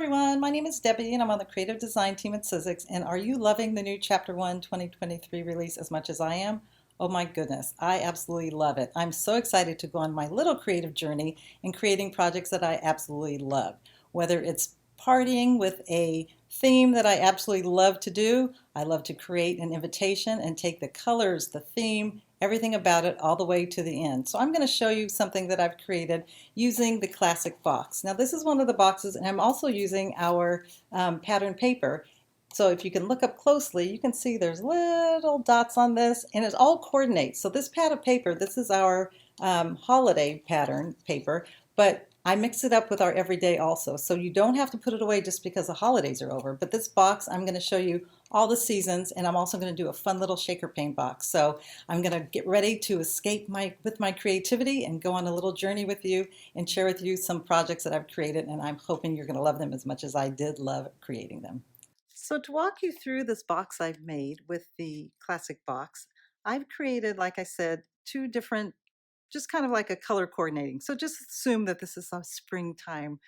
everyone, my name is Debbie and I'm on the creative design team at Sizzix. And are you loving the new Chapter 1 2023 release as much as I am? Oh my goodness, I absolutely love it. I'm so excited to go on my little creative journey in creating projects that I absolutely love. Whether it's partying with a theme that I absolutely love to do, I love to create an invitation and take the colors, the theme, everything about it all the way to the end. So I'm going to show you something that I've created using the classic box. Now this is one of the boxes, and I'm also using our pattern paper. So if you can look up closely, you can see there's little dots on this, and it all coordinates. So this pad of paper, this is our holiday pattern paper, but I mix it up with our everyday also. So you don't have to put it away just because the holidays are over. But this box, I'm going to show you all the seasons, and I'm also going to do a fun little shaker paint box. So I'm going to get ready to escape with my creativity and go on a little journey with you and share with you some projects that I've created, and I'm hoping you're going to love them as much as I did love creating them. So to walk you through this box I've made with the classic box, I've created, like I said, two different, just kind of like a color coordinating. So just assume that this is a springtime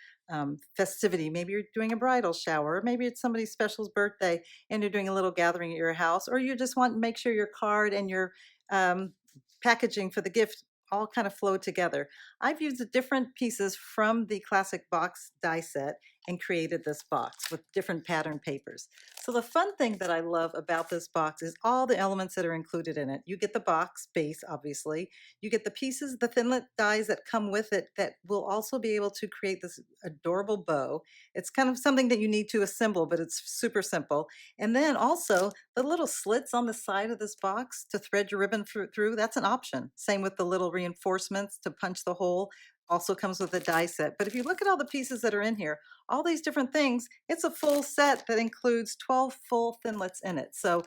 festivity. Maybe you're doing a bridal shower, or maybe it's somebody's special's birthday and you're doing a little gathering at your house, or you just want to make sure your card and your um, packaging for the gift all kind of flow together. I've used the different pieces from the classic box die set and created this box with different pattern papers. So the fun thing that I love about this box is all the elements that are included in it. You get the box base, obviously. You get the pieces, the thinlet dies that come with it that will also be able to create this adorable bow. It's kind of something that you need to assemble, but it's super simple. And then also the little slits on the side of this box to thread your ribbon through, that's an option. Same with the little reinforcements to punch the hole. Also comes with a die set. But if you look at all the pieces that are in here, all these different things, it's a full set that includes 12 full thinlets in it. So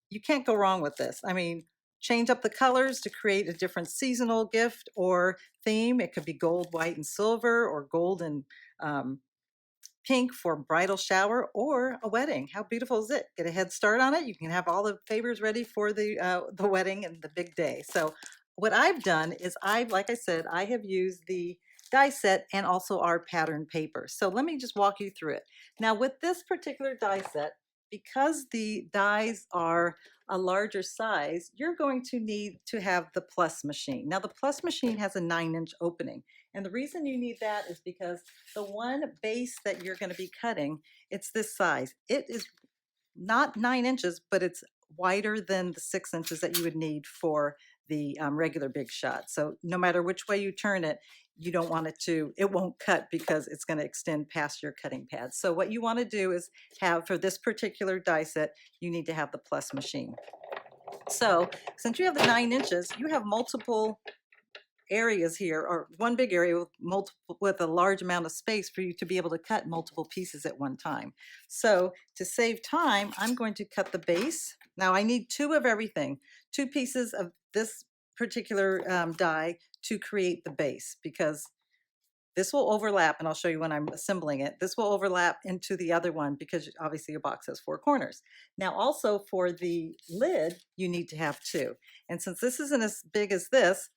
you can't go wrong with this. I mean, change up the colors to create a different seasonal gift or theme. It could be gold, white, and silver, or gold and pink for bridal shower or a wedding. How beautiful is it? Get a head start on it. You can have all the favors ready for the wedding and the big day. So what I've done is like I said, I have used the die set and also our pattern paper. So let me just walk you through it. Now with this particular die set, because the dies are a larger size, you're going to need to have the plus machine. Now the plus machine has a 9-inch opening. And the reason you need that is because the one base that you're going to be cutting, it's this size. It is not 9 inches, but it's wider than the 6 inches that you would need for the regular big shot. So no matter which way you turn it, you don't want it won't cut because it's going to extend past your cutting pad. So what you want to do is have, for this particular die set, you need to have the plus machine. So since you have the 9 inches, you have multiple areas here, or one big area with a large amount of space for you to be able to cut multiple pieces at one time. So to save time, I'm going to cut the base. Now I need two of everything, two pieces of this particular die to create the base, because this will overlap, and I'll show you when I'm assembling it. This will overlap into the other one because obviously your box has 4 corners. Now also for the lid, you need to have 2. And since this isn't as big as this,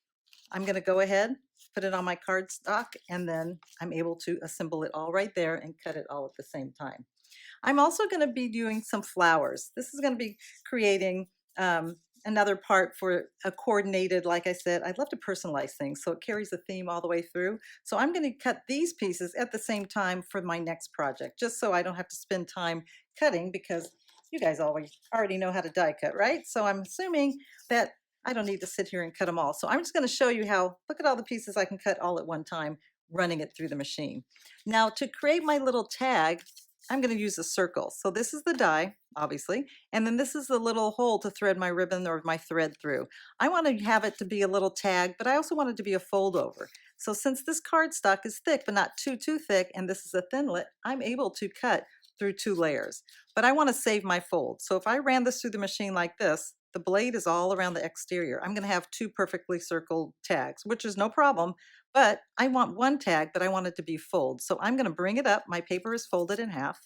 I'm going to go ahead, put it on my cardstock, and then I'm able to assemble it all right there and cut it all at the same time. I'm also going to be doing some flowers. This is going to be creating another part for a coordinated, like I said, I'd love to personalize things so it carries the theme all the way through. So I'm going to cut these pieces at the same time for my next project, just so I don't have to spend time cutting, because you guys already know how to die cut, right? So I'm assuming that I don't need to sit here and cut them all. So I'm just going to show you how, look at all the pieces I can cut all at one time, running it through the machine. Now to create my little tag, I'm going to use a circle. So this is the die, obviously, and then this is the little hole to thread my ribbon or my thread through. I want to have it to be a little tag, but I also want it to be a fold over. So since this cardstock is thick, but not too thick, and this is a thinlet, I'm able to cut through 2 layers. But I want to save my fold. So if I ran this through the machine like this, the blade is all around the exterior. I'm going to have 2 perfectly circled tags, which is no problem, but I want one tag, but I want it to be fold. So I'm going to bring it up. My paper is folded in half,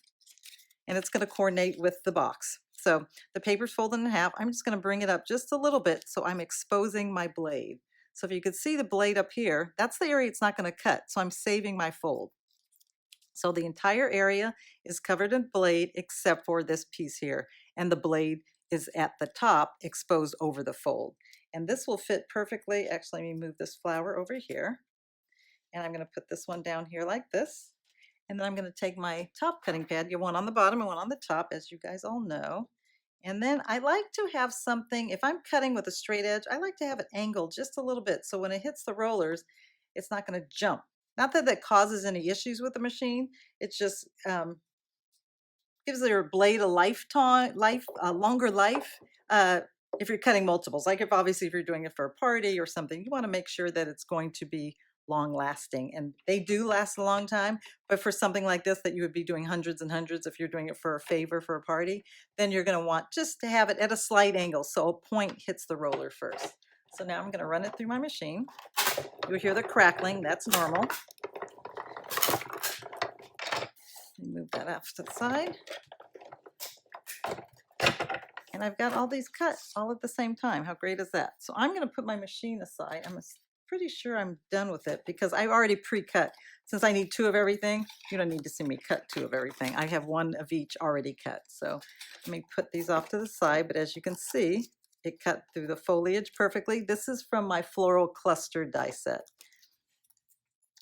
and it's going to coordinate with the box. So the paper's folded in half. I'm just going to bring it up just a little bit so I'm exposing my blade. So if you could see the blade up here, that's the area it's not going to cut. So I'm saving my fold. So the entire area is covered in blade except for this piece here. And the blade is at the top exposed over the fold. And this will fit perfectly. Actually, let me move this flower over here. And I'm going to put this one down here like this. And then I'm going to take my top cutting pad. You have one on the bottom and one on the top, as you guys all know. And then I like to have something, if I'm cutting with a straight edge, I like to have it angled just a little bit. So when it hits the rollers, it's not going to jump. Not that that causes any issues with the machine. It's just gives your blade a a longer life. If you're cutting multiples, like if you're doing it for a party or something, you want to make sure that it's going to be long lasting, and they do last a long time. But for something like this that you would be doing hundreds and hundreds, if you're doing it for a favor for a party, then you're going to want just to have it at a slight angle so a point hits the roller first. So now I'm going to run it through my machine. You'll hear the crackling. That's normal. Move that off to the side. And I've got all these cut all at the same time. How great is that? So I'm going to put my machine aside. I'm pretty sure I'm done with it because I've already pre-cut. Since I need 2 of everything, you don't need to see me cut 2 of everything. I have 1 of each already cut. So let me put these off to the side. But as you can see, it cut through the foliage perfectly. This is from my floral cluster die set.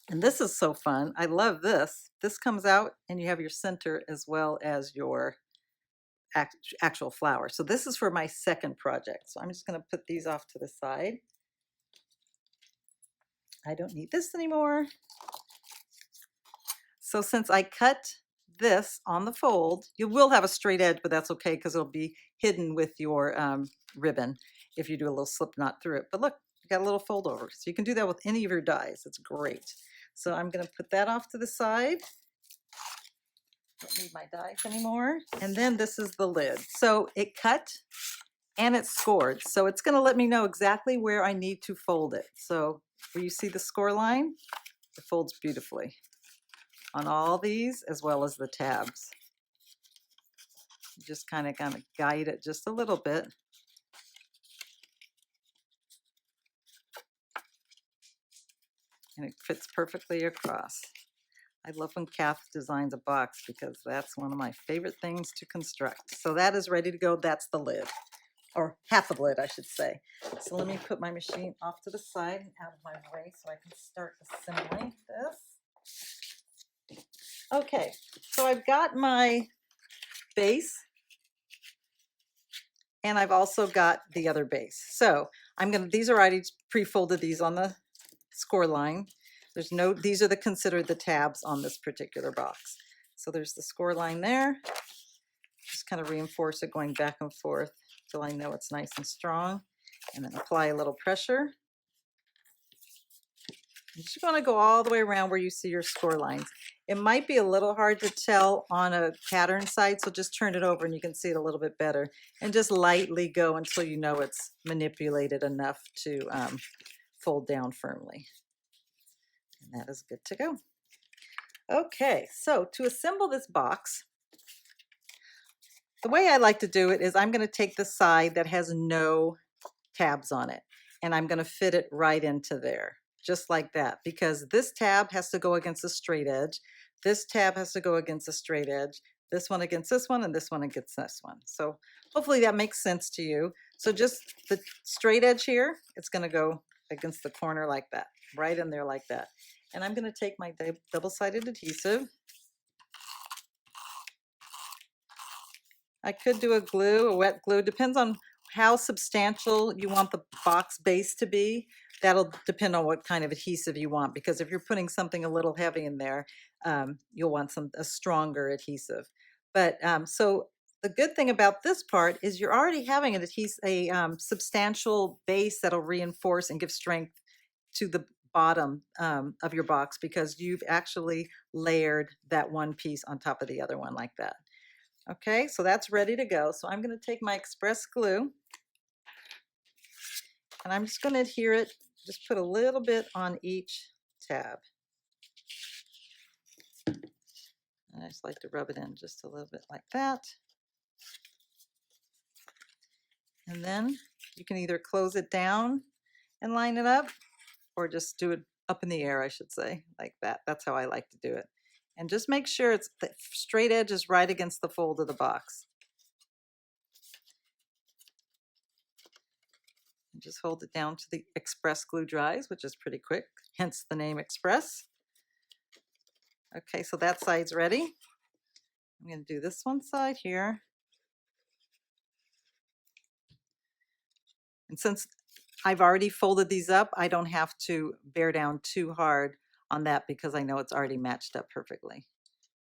And this is so fun. I love this. This comes out and you have your center as well as your actual flower. So this is for my second project. So I'm just going to put these off to the side. I don't need this anymore. So since I cut this on the fold, you will have a straight edge, but that's okay because it'll be hidden with your ribbon if you do a little slip knot through it. But look, you got a little fold over. So you can do that with any of your dies. It's great. So I'm going to put that off to the side. Don't need my dies anymore. And then this is the lid. So it cut and it's scored. So it's going to let me know exactly where I need to fold it. So where you see the score line, it folds beautifully on all these as well as the tabs. You just kind of guide it just a little bit. And it fits perfectly across. I love when Kath designs a box because that's one of my favorite things to construct. So that is ready to go. That's the lid, or half of the lid, I should say. So let me put my machine off to the side and out of my way so I can start assembling this. Okay, so I've got my base and I've also got the other base. So these are already pre-folded, these on the score line. These are considered the tabs on this particular box. So there's the score line there. Just kind of reinforce it going back and forth till I know it's nice and strong. And then apply a little pressure. You just want to go all the way around where you see your score lines. It might be a little hard to tell on a pattern site, so just turn it over and you can see it a little bit better. And just lightly go until you know it's manipulated enough to fold down firmly. And that is good to go. Okay, so to assemble this box, the way I like to do it is I'm going to take the side that has no tabs on it, and I'm going to fit it right into there, just like that, because this tab has to go against a straight edge. This tab has to go against a straight edge. This one against this one, and this one against this one. So hopefully that makes sense to you. So just the straight edge here, it's going to go against the corner like that, right in there like that. And I'm going to take my double-sided adhesive. I could do a wet glue, depends on how substantial you want the box base to be. That'll depend on what kind of adhesive you want, because if you're putting something a little heavy in there, you'll want a stronger adhesive. But so the good thing about this part is you're already having a substantial base that'll reinforce and give strength to the bottom of your box, because you've actually layered that one piece on top of the other one like that. Okay, so that's ready to go. So I'm going to take my express glue and I'm just going to adhere it, just put a little bit on each tab. And I just like to rub it in just a little bit like that. And then you can either close it down and line it up, or just do it up in the air, I should say, like that. That's how I like to do it. And just make sure it's the straight edge is right against the fold of the box. And just hold it down to the express glue dries, which is pretty quick, hence the name Express. Okay, so that side's ready. I'm going to do this one side here. And since I've already folded these up, I don't have to bear down too hard on that because I know it's already matched up perfectly.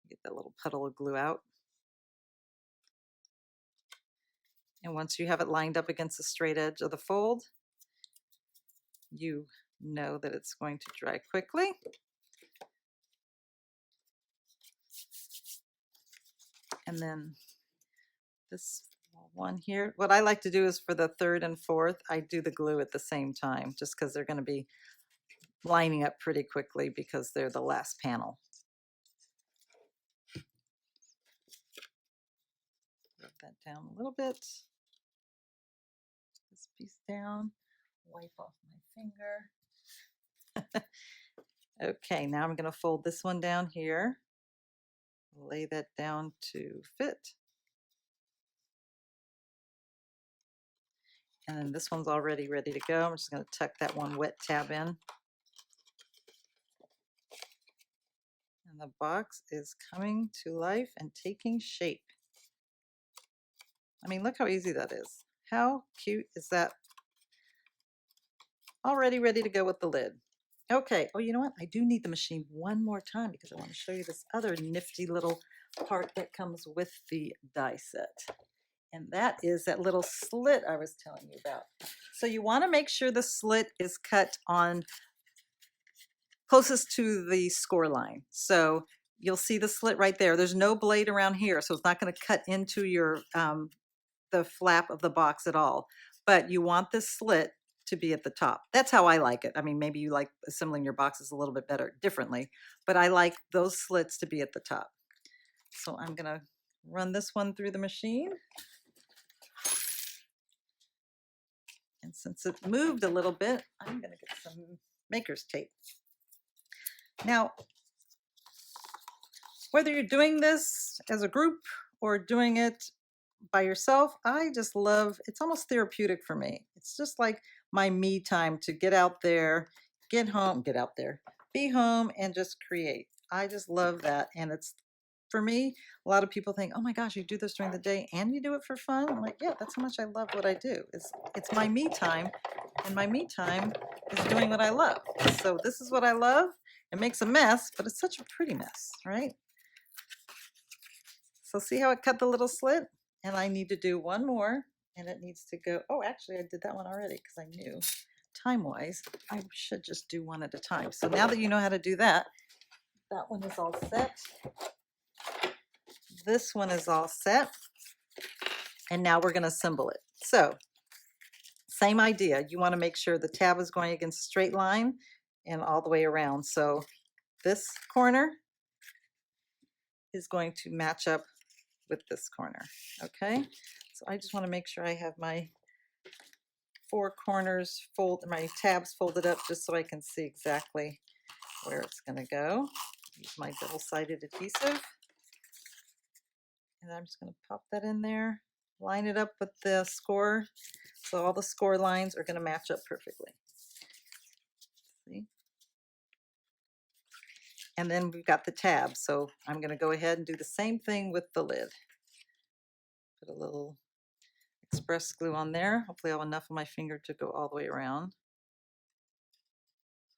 Get that little puddle of glue out. And once you have it lined up against the straight edge of the fold, you know that it's going to dry quickly. And then this one here, what I like to do is for the third and fourth, I do the glue at the same time, just because they're going to be lining up pretty quickly because they're the last panel. Rub that down a little bit. This piece down, wipe off my finger. Okay, now I'm going to fold this one down here. Lay that down to fit. And then this one's already ready to go. I'm just going to tuck that one wet tab in. And the box is coming to life and taking shape. I mean, look how easy that is. How cute is that? Already ready to go with the lid. Okay, oh, you know what? I do need the machine one more time because I want to show you this other nifty little part that comes with the die set. And that is that little slit I was telling you about. So you want to make sure the slit is cut on closest to the score line. So you'll see the slit right there. There's no blade around here, so it's not going to cut into your the flap of the box at all. But you want this slit to be at the top. That's how I like it. I mean, maybe you like assembling your boxes a little bit better, differently, but I like those slits to be at the top. So I'm going to run this one through the machine. And since it moved a little bit, I'm going to get some maker's tape. Now, whether you're doing this as a group or doing it by yourself, I just love, it's almost therapeutic for me. It's just like my me time to get out there, be home and just create. I just love that. And it's, for me, a lot of people think, oh my gosh, you do this during the day and you do it for fun? I'm like, yeah, that's how much I love what I do. It's my me time, and my me time is doing what I love. So this is what I love. It makes a mess, but it's such a pretty mess, right? So see how it cut the little slit? And I need to do one more, and it needs to go, oh, actually I did that one already because I knew time-wise I should just do one at a time. So now that you know how to do that, that one is all set. This one is all set. And now we're going to assemble it. So same idea. You want to make sure the tab is going against a straight line and all the way around. So this corner is going to match up with this corner. Okay, so I just want to make sure I have my four corners my tabs folded up just so I can see exactly where it's going to go. Use my double-sided adhesive, and I'm just going to pop that in there, line it up with the score, so all the score lines are going to match up perfectly. See? And then we've got the tab, so I'm going to go ahead and do the same thing with the lid. Put a little express glue on there. Hopefully I have enough of my finger to go all the way around.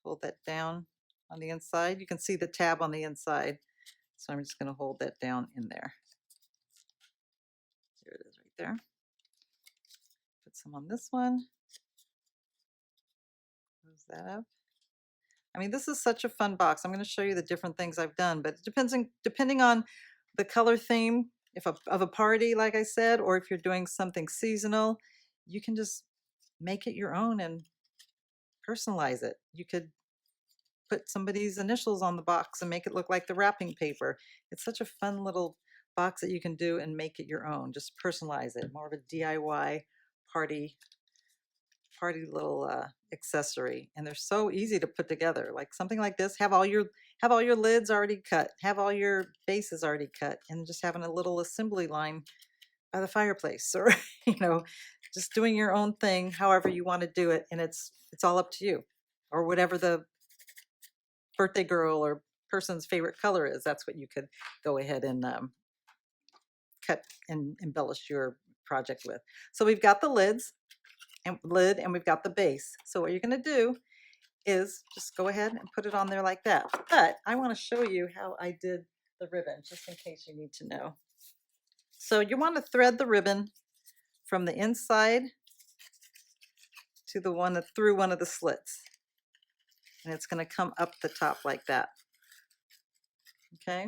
Hold that down on the inside. You can see the tab on the inside, so I'm just going to hold that down in there. There it is right there. Put some on this one. Close that up. I mean, this is such a fun box. I'm going to show you the different things I've done, but depending on the color theme of a party, like I said, or if you're doing something seasonal, you can just make it your own and personalize it. You could put somebody's initials on the box and make it look like the wrapping paper. It's such a fun little box that you can do and make it your own. Just personalize it. More of a DIY party party little accessory, and they're so easy to put together. Like something like this, have all your lids already cut, have all your bases already cut, and just having a little assembly line by the fireplace, or you know, just doing your own thing, however you want to do it, and it's all up to you, or whatever the birthday girl or person's favorite color is. That's what you could go ahead and cut and embellish your project with. So we've got the lids and lid, and we've got the base. So what you're going to do is just go ahead and put it on there like that. But I want to show you how I did the ribbon, just in case you need to know. So you want to thread the ribbon from the inside to the one that through one of the slits, and it's going to come up the top like that. Okay,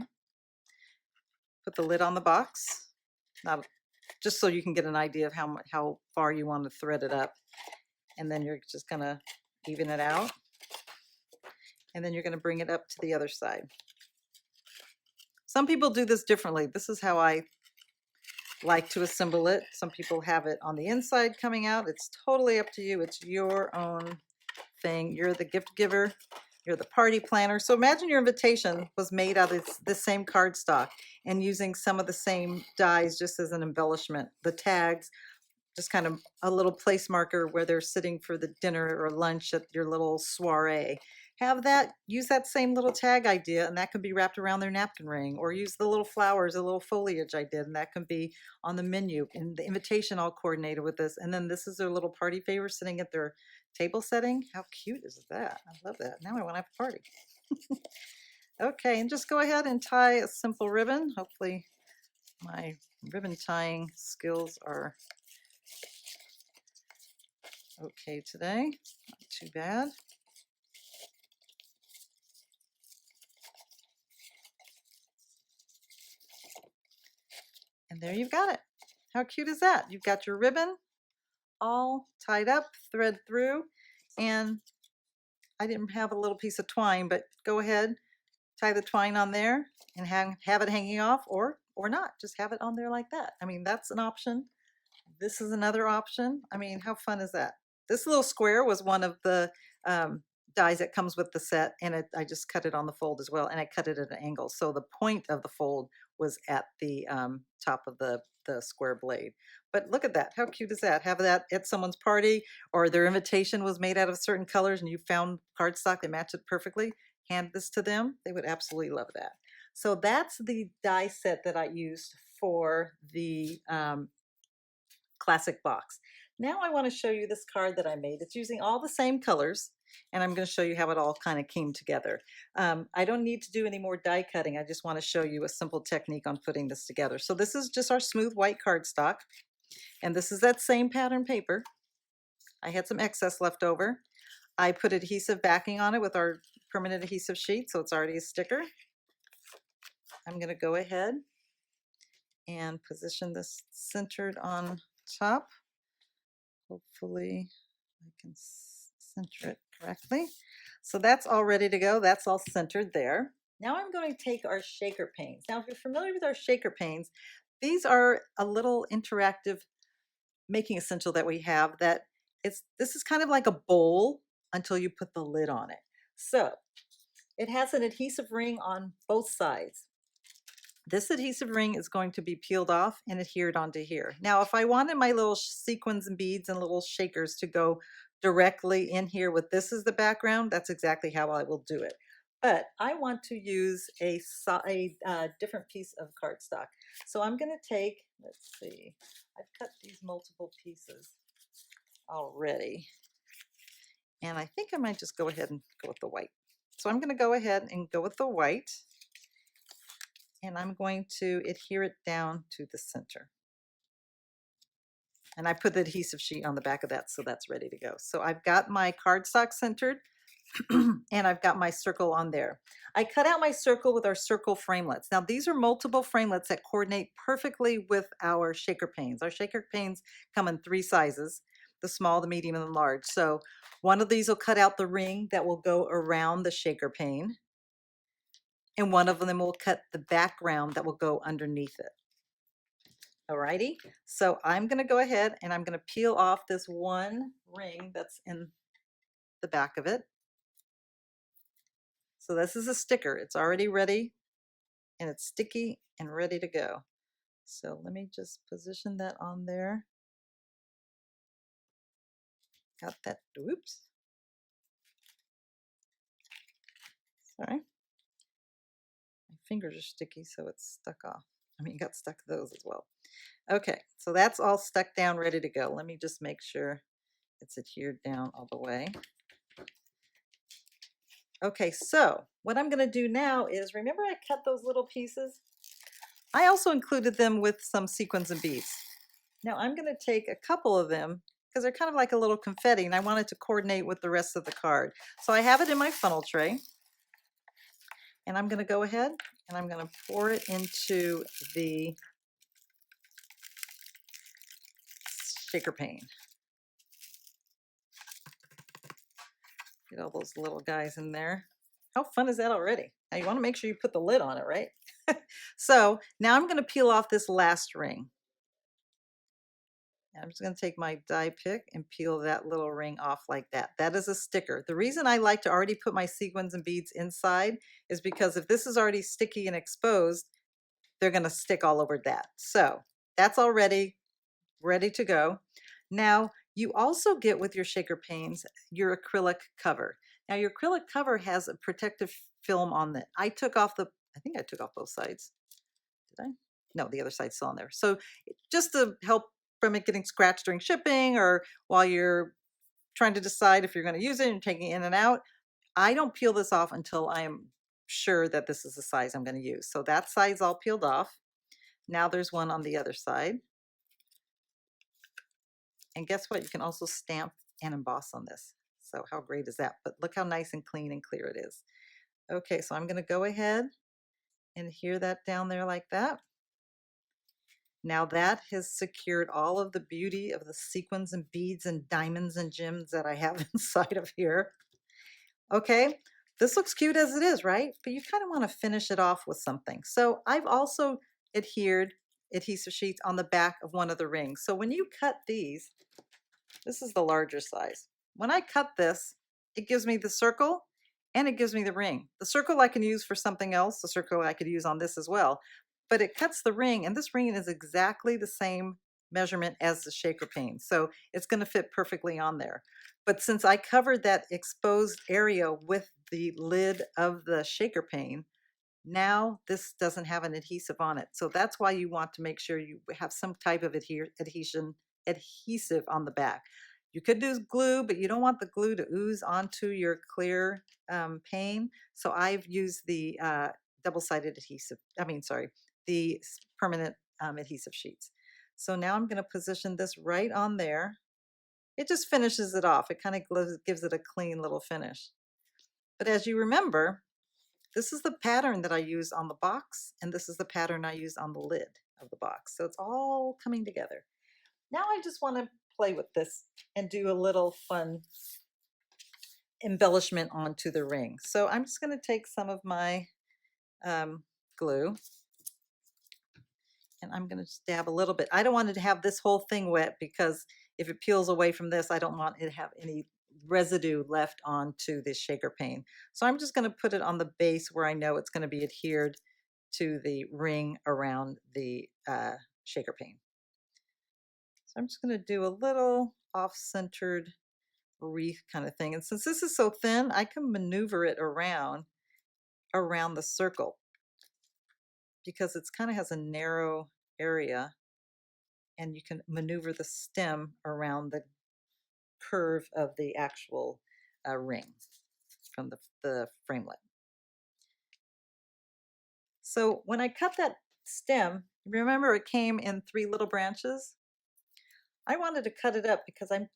put the lid on the box, not just so you can get an idea of how far you want to thread it up, and then you're just going to even it out, and then you're going to bring it up to the other side. Some people do this differently. This is how I like to assemble it. Some people have it on the inside coming out. It's totally up to you. It's your own thing. You're the gift giver. You're the party planner. So imagine your invitation was made out of the same cardstock and using some of the same dies just as an embellishment. The tags, just kind of a little place marker where they're sitting for the dinner or lunch at your little soiree. Have that, use that same little tag idea, and that can be wrapped around their napkin ring, or use the little flowers, the little foliage I did, and that can be on the menu, and the invitation all coordinated with this. And then this is their little party favor sitting at their table setting. How cute is that? I love that. Now I want to have a party. Okay, and just go ahead and tie a simple ribbon. Hopefully my ribbon tying skills are okay today. Not too bad. And there you've got it. How cute is that? You've got your ribbon all tied up, thread through, and I didn't have a little piece of twine, but go ahead, tie the twine on there and have it hanging off, or not. Just have it on there like that. I mean, that's an option. This is another option. I mean, how fun is that? This little square was one of the dies that comes with the set, and I just cut it on the fold as well, and I cut it at an angle. So the point of the fold was at the top of the square blade. But look at that. How cute is that? Have that at someone's party, or their invitation was made out of certain colors and you found cardstock that matched it perfectly. Hand this to them. They would absolutely love that. So that's the die set that I used for the classic box. Now I want to show you this card that I made. It's using all the same colors, and I'm going to show you how it all kind of came together. I don't need to do any more die cutting. I just want to show you a simple technique on putting this together. So this is just our smooth white cardstock, and this is that same pattern paper. I had some excess left over. I put adhesive backing on it with our permanent adhesive sheet, so it's already a sticker. I'm going to go ahead and position this centered on top. Hopefully I can center it correctly. So that's all ready to go. That's all centered there. Now I'm going to take our shaker panes. Now, if you're familiar with our shaker panes, these are a little interactive making essential that we have that this is kind of like a bowl until you put the lid on it. So it has an adhesive ring on both sides. This adhesive ring is going to be peeled off and adhered onto here. Now, if I wanted my little sequins and beads and little shakers to go directly in here with this as the background, that's exactly how I will do it. But I want to use a different piece of cardstock. So I'm going to take, let's see, I've cut these multiple pieces already. And I think I might just go ahead and go with the white. So I'm going to go ahead and go with the white. And I'm going to adhere it down to the center. And I put the adhesive sheet on the back of that, so that's ready to go. So I've got my cardstock centered, and I've got my circle on there. I cut out my circle with our circle framelets. Now these are multiple framelets that coordinate perfectly with our shaker panes. Our shaker panes come in 3 sizes, the small, the medium, and the large. So one of these will cut out the ring that will go around the shaker pane, and one of them will cut the background that will go underneath it. Alrighty, so I'm gonna go ahead and I'm gonna peel off this one ring that's in the back of it. So this is a sticker. It's already ready and it's sticky and ready to go. So let me just position that on there. Got that, whoops, sorry. My fingers are sticky, so it's stuck off. I mean, got stuck those as well. Okay, so that's all stuck down, ready to go. Let me just make sure it's adhered down all the way. Okay, so what I'm gonna do now is, remember I cut those little pieces? I also included them with some sequins and beads. Now I'm gonna take a couple of them because they're kind of like a little confetti and I wanted to coordinate with the rest of the card. So I have it in my funnel tray and I'm gonna go ahead and I'm gonna pour it into the shaker pane. Get all those little guys in there. How fun is that already? Now you want to make sure you put the lid on it, right? So now I'm going to peel off this last ring. I'm just going to take my die pick and peel that little ring off like that. That is a sticker. The reason I like to already put my sequins and beads inside is because if this is already sticky and exposed, they're going to stick all over that. So that's already ready to go. Now you also get with your shaker panes your acrylic cover. Now your acrylic cover has a protective film on it. I think I took off both sides. Did I? No, the other side's still on there. So just to help from it getting scratched during shipping or while you're trying to decide if you're going to use it and taking it in and out, I don't peel this off until I am sure that this is the size I'm going to use. So that side's all peeled off. Now there's one on the other side. And guess what? You can also stamp and emboss on this. So how great is that? But look how nice and clean and clear it is. Okay, so I'm going to go ahead and adhere that down there like that. Now that has secured all of the beauty of the sequins and beads and diamonds and gems that I have inside of here. Okay, this looks cute as it is, right? But you kind of want to finish it off with something. So I've also adhered adhesive sheets on the back of one of the rings. So when you cut these, this is the larger size. When I cut this, it gives me the circle and it gives me the ring. The circle I can use for something else. The circle I could use on this as well. But it cuts the ring, and this ring is exactly the same measurement as the shaker pane. So it's going to fit perfectly on there. But since I covered that exposed area with the lid of the shaker pane, now this doesn't have an adhesive on it. So that's why you want to make sure you have some type of adhesive on the back. You could do glue, but you don't want the glue to ooze onto your clear pane. So I've used the double-sided adhesive, the permanent adhesive sheets. So now I'm going to position this right on there. It just finishes it off. It kind of gives it a clean little finish. But as you remember, this is the pattern that I use on the box, and this is the pattern I use on the lid of the box. So it's all coming together. Now I just want to play with this and do a little fun embellishment onto the ring. So I'm just going to take some of my glue and I'm going to just dab a little bit. I don't want it to have this whole thing wet because if it peels away from this, I don't want it to have any residue left onto this shaker pane. So I'm just going to put it on the base where I know it's going to be adhered to the ring around the shaker pane. So I'm just going to do a little off-centered wreath kind of thing. And since this is so thin, I can maneuver it around the circle because it's kind of has a narrow area, and you can maneuver the stem around the curve of the actual ring from the framelit. So when I cut that stem, remember it came in 3 little branches? I wanted to cut it up because I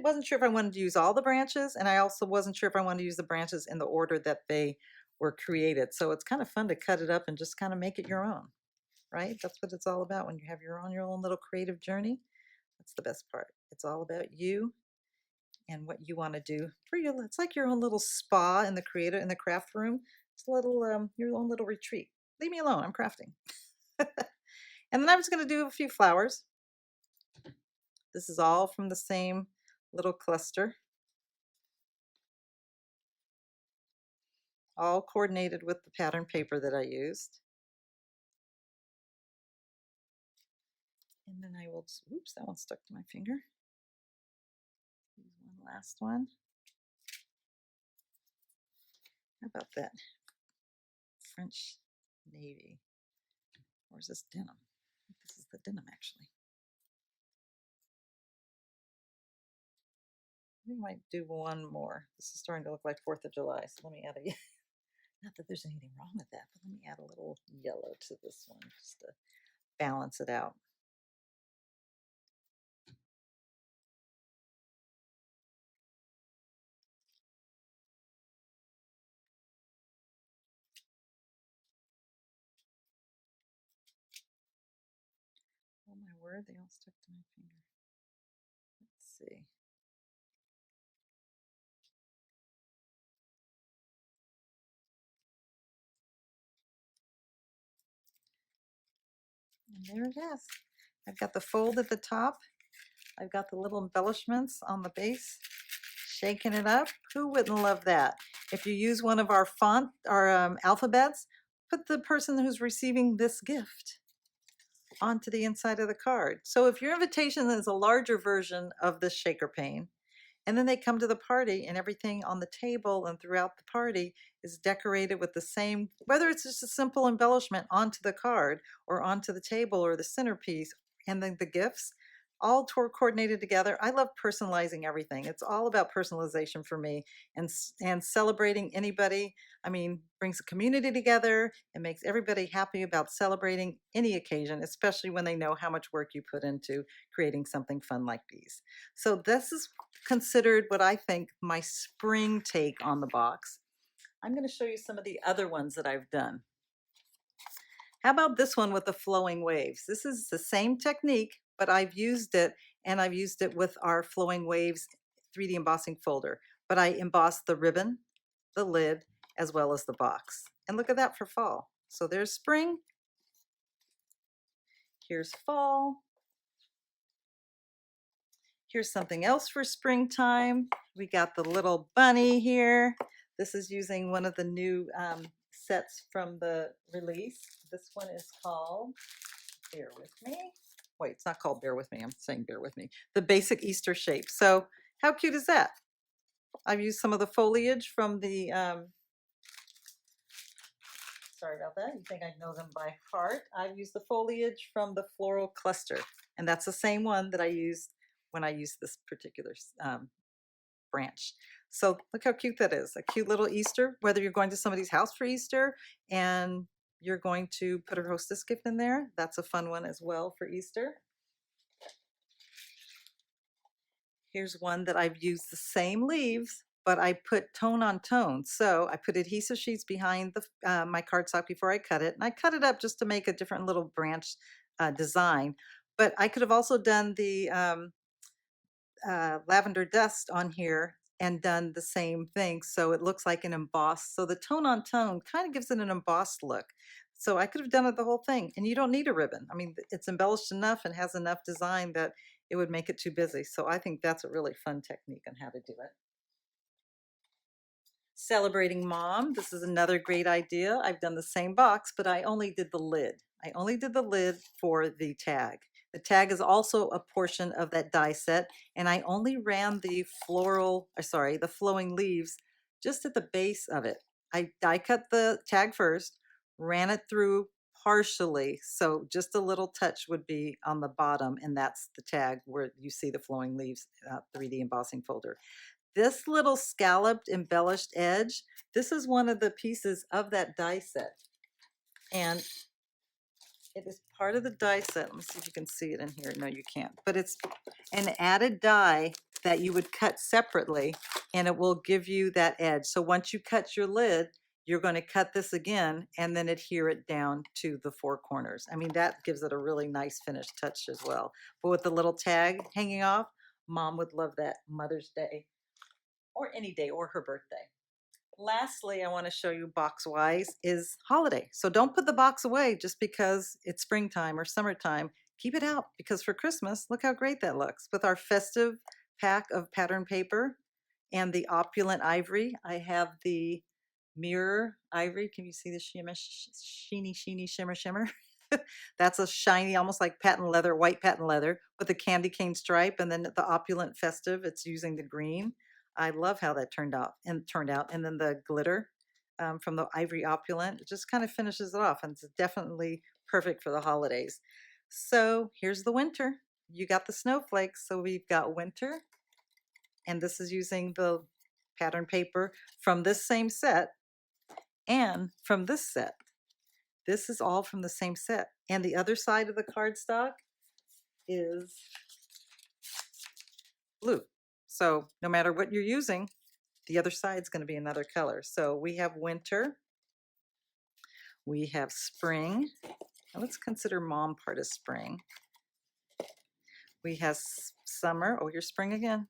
wasn't sure if I wanted to use all the branches, and I also wasn't sure if I wanted to use the branches in the order that they were created. So it's kind of fun to cut it up and just kind of make it your own, right? That's what it's all about when you have your own little creative journey. That's the best part. It's all about you and what you want to do for your, it's like your own little spa in the craft room. It's a little your own little retreat. Leave me alone, I'm crafting. And then I was going to do a few flowers. This is all from the same little cluster, all coordinated with the pattern paper that I used. And then I will, oops, that one stuck to my finger. Use one last one. How about that French navy? Or is this denim? I think this is the denim, actually. We might do one more. This is starting to look like 4th of July, so let me add a, not that there's anything wrong with that, but let me add a little yellow to this one just to balance it out. Oh my word, they all stuck to my finger. Let's see. And there it is. I've got the fold at the top. I've got the little embellishments on the base. Shaking it up. Who wouldn't love that? If you use one of our alphabets, put the person who's receiving this gift onto the inside of the card. So if your invitation is a larger version of this shaker pane, and then they come to the party and everything on the table and throughout the party is decorated with the same, whether it's just a simple embellishment onto the card or onto the table or the centerpiece, and then the gifts, all coordinated together. I love personalizing everything. It's all about personalization for me, and celebrating anybody. I mean, brings the community together and makes everybody happy about celebrating any occasion, especially when they know how much work you put into creating something fun like these. So this is considered what I think my spring take on the box. I'm going to show you some of the other ones that I've done. How about this one with the flowing waves? This is the same technique, but I've used it, and I've used it with our flowing waves 3D embossing folder. But I embossed the ribbon, the lid, as well as the box. And look at that for fall. So there's spring. Here's fall. Here's something else for springtime. We got the little bunny here. This is using one of the new sets from the release. This one is called, bear with me. Wait, it's not called bear with me. I'm saying bear with me. The basic Easter shape. So how cute is that? I've used some of the foliage from the, sorry about that. You think I know them by heart. I've used the foliage from the floral cluster. And that's the same one that I used when I used this particular branch. So look how cute that is. A cute little Easter, whether you're going to somebody's house for Easter and you're going to put a hostess gift in there. That's a fun one as well for Easter. Here's one that I've used the same leaves, but I put tone on tone. So I put adhesive sheets behind the my cardstock before I cut it. And I cut it up just to make a different little branch design. But I could have also done the lavender dust on here and done the same thing, so it looks like an embossed. So the tone on tone kind of gives it an embossed look. So I could have done it the whole thing, and you don't need a ribbon. I mean, it's embellished enough and has enough design that it would make it too busy. So I think that's a really fun technique on how to do it. Celebrating Mom, this is another great idea. I've done the same box, but I only did the lid. I only did the lid for the tag. The tag is also a portion of that die set, and I only ran the the flowing leaves just at the base of it. I die cut the tag first, ran it through partially, so just a little touch would be on the bottom, and that's the tag where you see the flowing leaves 3D embossing folder. This little scalloped embellished edge, this is one of the pieces of that die set. And it is part of the die set. Let me see if you can see it in here. No, you can't. But it's an added die that you would cut separately, and it will give you that edge. So once you cut your lid, you're going to cut this again and then adhere it down to the four corners. I mean, that gives it a really nice finished touch as well. But with the little tag hanging off, Mom would love that Mother's Day or any day or her birthday. Lastly, I want to show you box-wise is holiday. So don't put the box away just because it's springtime or summertime. Keep it out because for Christmas, look how great that looks. With our festive pack of pattern paper and the opulent ivory, I have the mirror ivory. Can you see the shimmer, sheeny, sheeny, shimmer, shimmer? That's a shiny, almost like patent leather, white patent leather with a candy cane stripe. And then the opulent festive, it's using the green. I love how that turned out. And then the glitter from the ivory opulent, it just kind of finishes it off, and it's definitely perfect for the holidays. So here's the winter. You got the snowflakes, so we've got winter, and this is using the pattern paper from this same set and from this set. This is all from the same set. And the other side of the cardstock is blue. So no matter what you're using, the other side is going to be another color. So we have winter, we have spring. Now let's consider mom part of spring. We have summer. Oh, here's spring again.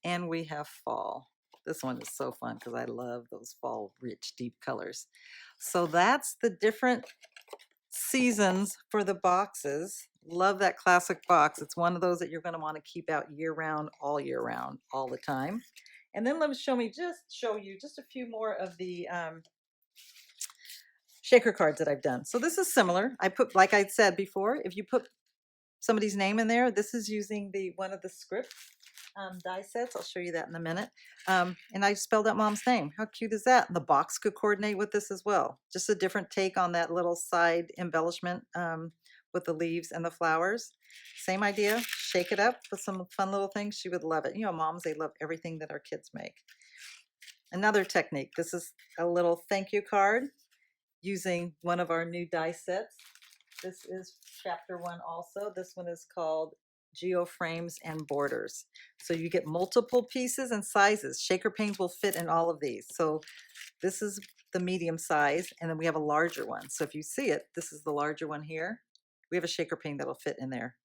And we have fall. This one is so fun because I love those fall rich deep colors. So that's the different seasons for the boxes. Love that classic box. It's one of those that you're going to want to keep out year round, all the time. And then let me show you just a few more of the shaker cards that I've done. So this is similar. I put, like I said before, if you put somebody's name in there, this is using one of the script die sets. I'll show you that in a minute. And I spelled out mom's name. How cute is that? And the box could coordinate with this as well. Just a different take on that little side embellishment with the leaves and the flowers. Same idea. Shake it up with some fun little things. She would love it. You know, moms, they love everything that our kids make. Another technique. This is a little thank you card using one of our new die sets. This is chapter 1 also. This one is called Geo Frames and Borders. So you get multiple pieces and sizes. Shaker panes will fit in all of these. So this is the medium size, and then we have a larger one. So if you see it, this is the larger one here. We have a shaker pane that'll fit in there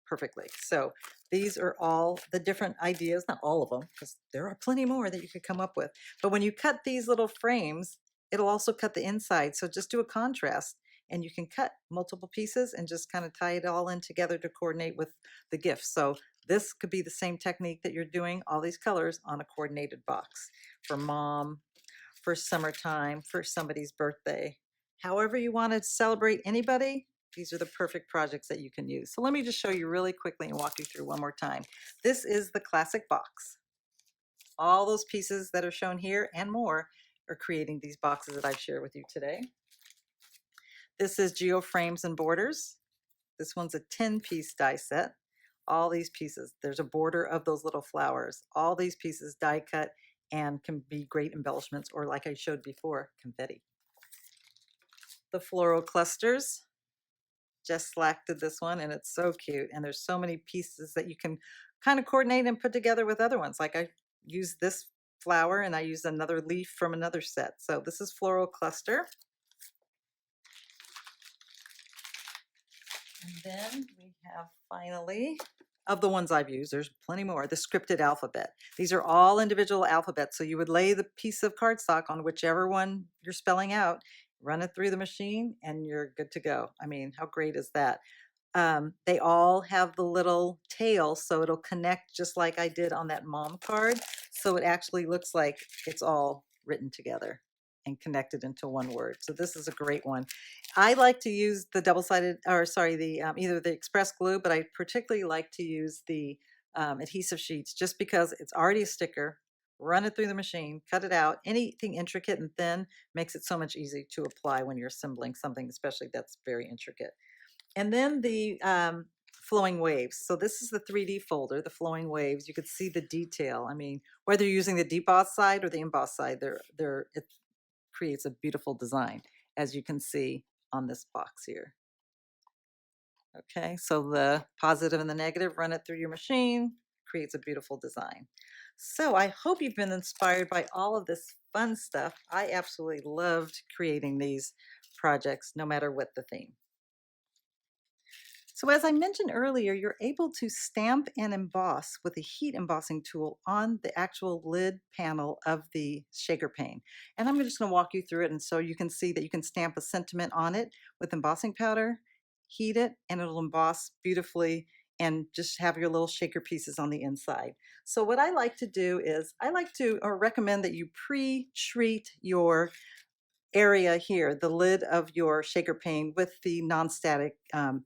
perfectly. So these are all the different ideas, not all of them, because there are plenty more that you could come up with. But when you cut these little frames, it'll also cut the inside. So just do a contrast, and you can cut multiple pieces and just kind of tie it all in together to coordinate with the gift. So this could be the same technique that you're doing, all these colors on a coordinated box for mom, for summertime, for somebody's birthday. However you want to celebrate anybody, these are the perfect projects that you can use. So let me just show you really quickly and walk you through one more time. This is the classic box. All those pieces that are shown here and more are creating these boxes that I've shared with you today. This is Geo Frames and Borders. This one's a 10-piece die set. All these pieces, there's a border of those little flowers. All these pieces die cut and can be great embellishments, or like I showed before, confetti. The floral clusters, Jess Slack did this one, and it's so cute. And there's so many pieces that you can kind of coordinate and put together with other ones. Like I used this flower and I used another leaf from another set. So this is floral cluster. And then we have finally, of the ones I've used, there's plenty more, the scripted alphabet. These are all individual alphabets. So you would lay the piece of cardstock on whichever one you're spelling out, run it through the machine, and you're good to go. I mean, how great is that? They all have the little tail, so it'll connect just like I did on that mom card. So it actually looks like it's all written together and connected into one word. So this is a great one. I like to use the double-sided, or sorry, the either the express glue, but I particularly like to use the adhesive sheets just because it's already a sticker. Run it through the machine, cut it out. Anything intricate and thin makes it so much easier to apply when you're assembling something, especially that's very intricate. And then the flowing waves. So this is the 3D folder, the flowing waves. You could see the detail. I mean, whether you're using the deboss side or the emboss side, it creates a beautiful design, as you can see on this box here. Okay, so the positive and the negative, run it through your machine, creates a beautiful design. So I hope you've been inspired by all of this fun stuff. I absolutely loved creating these projects, no matter what the theme. So as I mentioned earlier, you're able to stamp and emboss with a heat embossing tool on the actual lid panel of the shaker pane. And I'm just going to walk you through it, and so you can see that you can stamp a sentiment on it with embossing powder, heat it, and it'll emboss beautifully and just have your little shaker pieces on the inside. So what I like to do is I like to or recommend that you pre-treat your area here, the lid of your shaker pane, with the non-static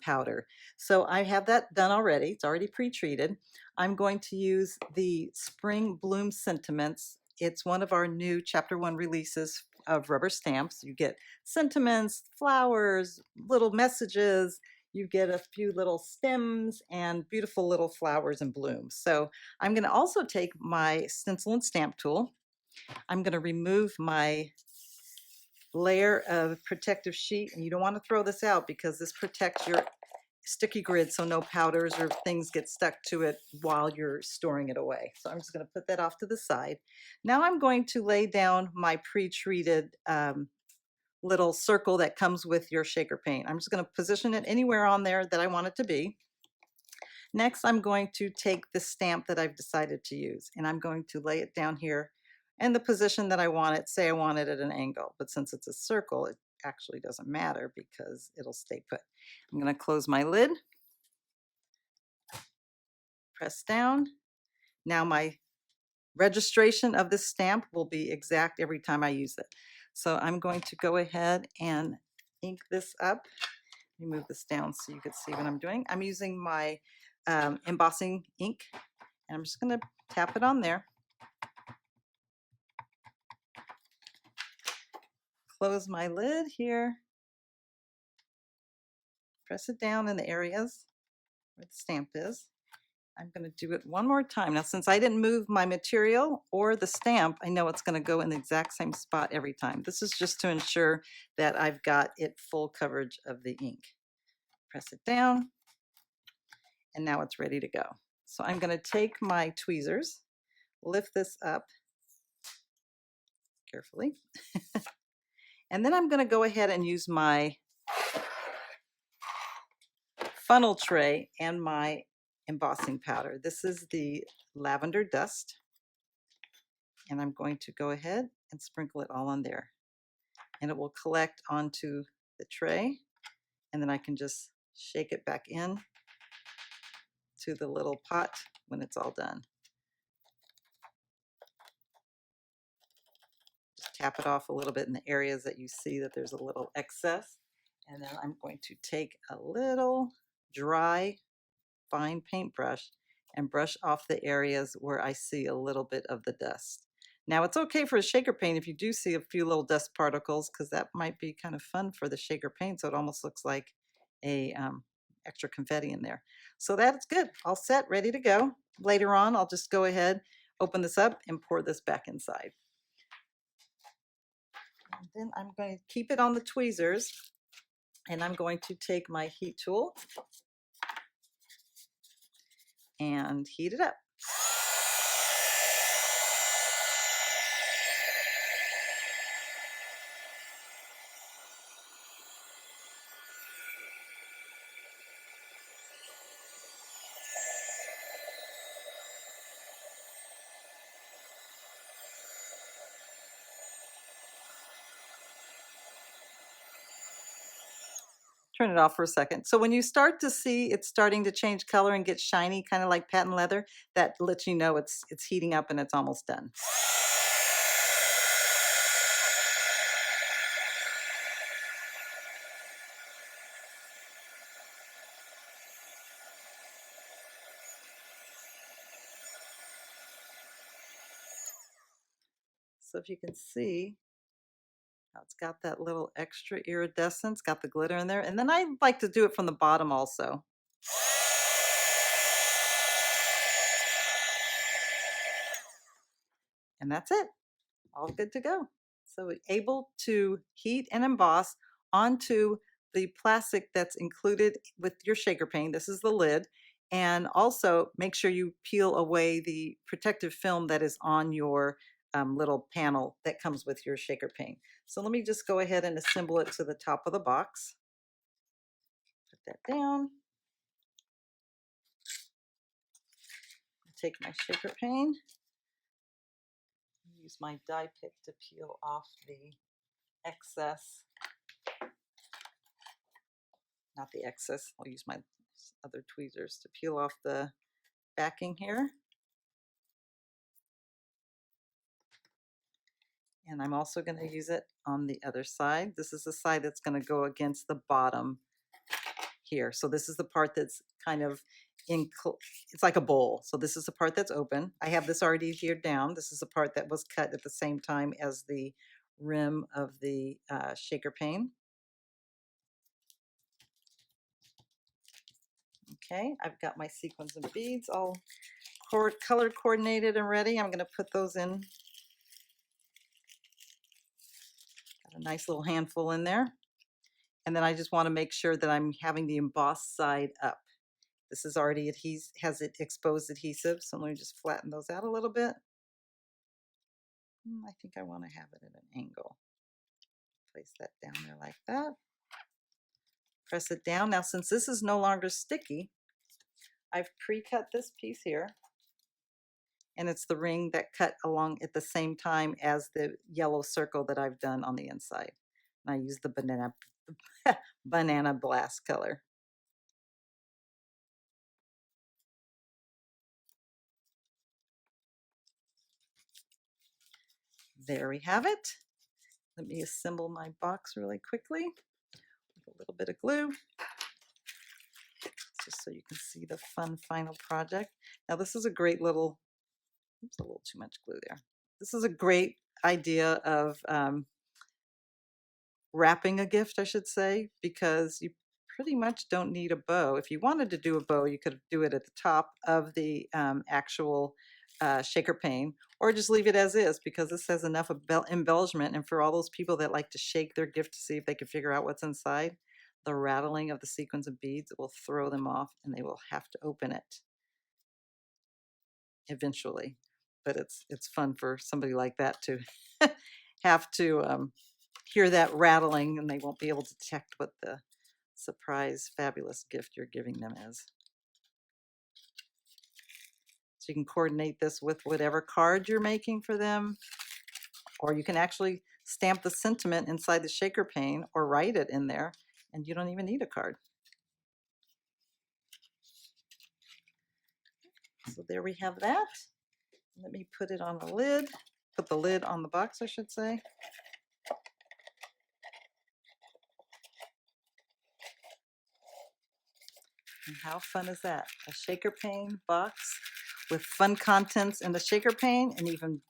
powder. So I have that done already. It's already pre-treated. I'm going to use the Spring Bloom Sentiments. It's one of our new Chapter 1 releases of rubber stamps. You get sentiments, flowers, little messages. You get a few little stems and beautiful little flowers and blooms. So I'm going to also take my stencil and stamp tool. I'm going to remove my layer of protective sheet, and you don't want to throw this out because this protects your sticky grid so no powders or things get stuck to it while you're storing it away. So I'm just going to put that off to the side. Now I'm going to lay down my pre-treated little circle that comes with your shaker pane. I'm just going to position it anywhere on there that I want it to be. Next, I'm going to take the stamp that I've decided to use, and I'm going to lay it down here in the position that I want it. Say I want it at an angle, but since it's a circle, it actually doesn't matter because it'll stay put. I'm going to close my lid, press down. Now my registration of this stamp will be exact every time I use it. So I'm going to go ahead and ink this up. Let me move this down so you can see what I'm doing. I'm using my embossing ink, and I'm just going to tap it on there. Close my lid here. Press it down in the areas where the stamp is. I'm going to do it one more time. Now, since I didn't move my material or the stamp, I know it's going to go in the exact same spot every time. This is just to ensure that I've got it full coverage of the ink. Press it down, and now it's ready to go. So I'm going to take my tweezers, lift this up carefully, and then I'm going to go ahead and use my funnel tray and my embossing powder. This is the lavender dust, and I'm going to go ahead and sprinkle it all on there, and it will collect onto the tray, and then I can just shake it back in to the little pot when it's all done. Just tap it off a little bit in the areas that you see that there's a little excess, and then I'm going to take a little dry fine paintbrush and brush off the areas where I see a little bit of the dust. Now it's okay for a shaker pane if you do see a few little dust particles, because that might be kind of fun for the shaker pane, so it almost looks like a extra confetti in there. So that's good, all set, ready to go. Later on I'll just go ahead, open this up, and pour this back inside. And then I'm going to keep it on the tweezers, and I'm going to take my heat tool and heat it up. Turn it off for a second. So when you start to see it's starting to change color and get shiny, kind of like patent leather, that lets you know it's heating up and it's almost done. So if you can see how it's got that little extra iridescence, got the glitter in there. And then I like to do it from the bottom also. And that's it, all good to go. So able to heat and emboss onto the plastic that's included with your shaker pane. This is the lid. And also make sure you peel away the protective film that is on your little panel that comes with your shaker pane. So let me just go ahead and assemble it to the top of the box. Put that down. take my shaker pane, use my die pick to peel off the excess, not the excess, I'll use my other tweezers to peel off the backing here. And I'm also going to use it on the other side. This is the side that's going to go against the bottom here. So this is the part that's kind of it's like a bowl. So this is the part that's open. I have this already adhered down. This is the part that was cut at the same time as the rim of the shaker pane. Okay, I've got my sequins and beads all color coordinated and ready. I'm going to put those in. Got a nice little handful in there. And then I just want to make sure that I'm having the embossed side up. This is already has it exposed adhesive, so let me just flatten those out a little bit. I think I want to have it at an angle. Place that down there like that. Press it down. Now, since this is no longer sticky, I've pre-cut this piece here. And it's the ring that cut along at the same time as the yellow circle that I've done on the inside. And I use the banana blast color. There we have it. Let me assemble my box really quickly with a little bit of glue, just so you can see the fun final project. Now this is a great little, oops, a little too much glue there. This is a great idea of wrapping a gift, I should say, because you pretty much don't need a bow. If you wanted to do a bow, you could do it at the top of the actual shaker pane, or just leave it as is, because this has enough embellishment. And for all those people that like to shake their gift to see if they can figure out what's inside, the rattling of the sequins and beads will throw them off and they will have to open it eventually. But it's fun for somebody like that to have to hear that rattling, and they won't be able to detect what the surprise fabulous gift you're giving them is. So you can coordinate this with whatever card you're making for them, or you can actually stamp the sentiment inside the shaker pane or write it in there, and you don't even need a card. So there we have that. Let me put it on the lid, put the lid on the box, I should say. And how fun is that? A shaker pane box with fun contents in the shaker pane, and even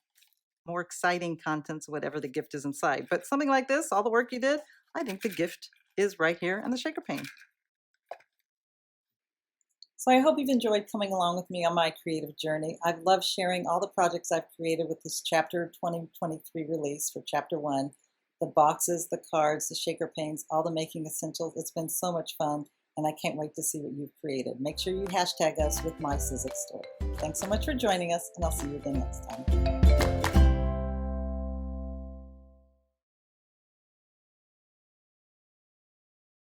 more exciting contents, whatever the gift is inside. But something like this, all the work you did, I think the gift is right here in the shaker pane. So I hope you've enjoyed coming along with me on my creative journey. I've loved sharing all the projects I've created with this Chapter 2023 release for Chapter 1. The boxes, the cards, the shaker panes, all the making essentials. It's been so much fun, and I can't wait to see what you've created. Make sure you hashtag us with my Sizzix store. Thanks so much for joining us, and I'll see you again next time.